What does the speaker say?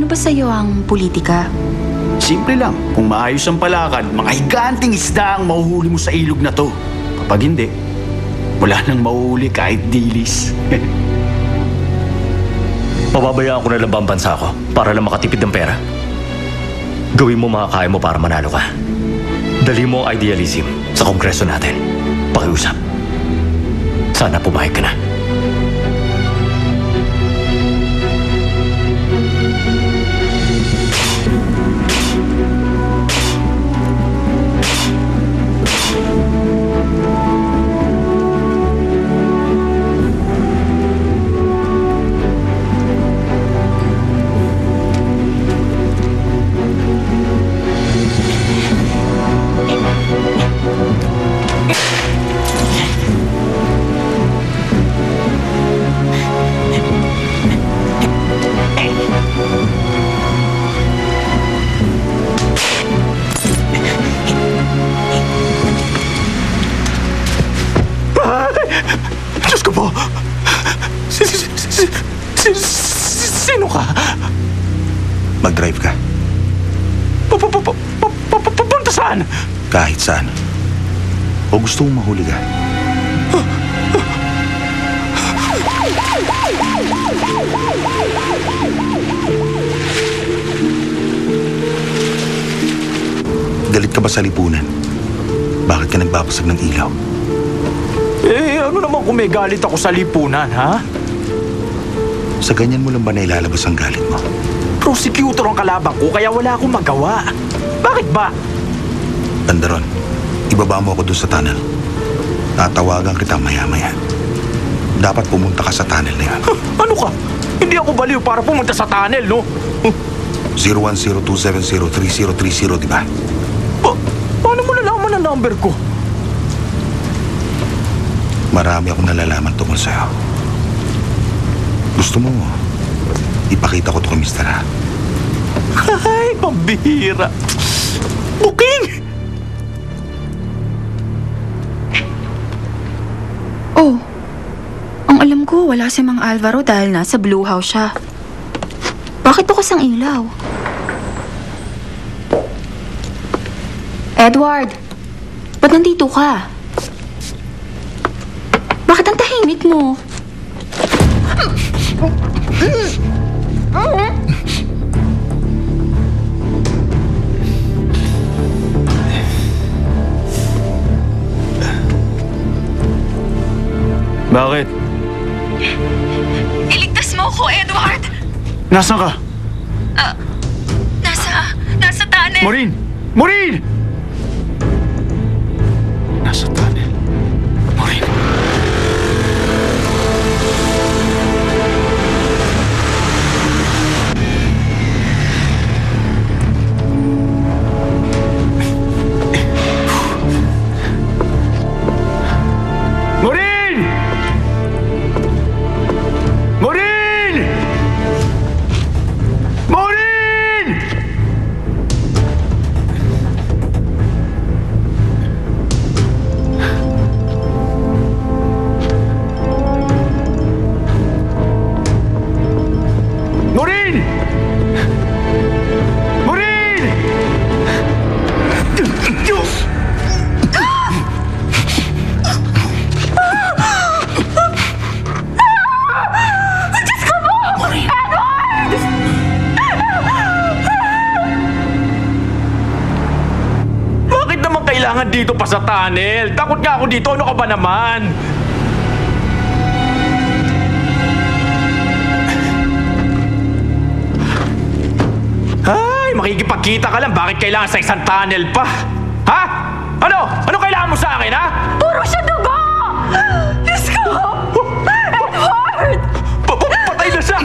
ba sa'yo ang politika? Simple lang. Kung maayos ang palakad, mga higanting isda ang mahuhuli mo sa ilog na to. Kapag hindi, wala nang mahuhuli kahit dilis. Pababayaan ko na lang ba ang bansa ko para lang makatipid ng pera? Gawin mo mga kaya mo para manalo ka. Dali mo ang idealism sa kongreso natin. Pakiusap. Sana pumayag ka na. Diyos ko po! Sino ka? Mag-drive ka. Papunta saan? Kahit saan. O gusto mong mahuli ka? Galit ka ba sa lipunan? Bakit ka nagbabasag ng ilaw? Ano naman kung may galit ako sa lipunan, ha? Sa ganyan mo lang ba nailalabas ang galit mo? Prosecutor ang kalabang ko, kaya wala akong magawa. Bakit ba? Andaron, ibaba mo ako doon sa tunnel. Tatawagan kita maya-maya. Dapat pumunta ka sa tunnel na yan. Ano ka? Hindi ako baliw para pumunta sa tunnel, no? 010-270-3030, di ba? Paano mo nalaman ang number ko? Marami akong nalalaman tungkol sa'yo. Gusto mo, ipakita ko to kay Mr. Ha? Ay, pambihira. Booking! Oh, ang alam ko, wala si Mang Alvaro dahil nasa Blue House siya. Bakit bukas ang ilaw? Edward! Ba't nandito ka? Bakit ang tahimik mo? Bakit? Iligtas mo ako, Edward! Nasaan ka? Nasa tunnel. Maureen! Maureen! Nasa tunnel. Maureen. Maureen! Maureen! Maureen! Maureen! Maureen! Bakit naman kailangan dito pa sa tunnel? Takot nga ako dito. Ano ka ba naman? Ay, makikipagkita ka lang. Bakit kailangan sa isang tunnel pa? Ha? Ano? Ano kailangan mo sa akin, ha? Puro siya dugo! Diyos ko! Edward! Patay na siya!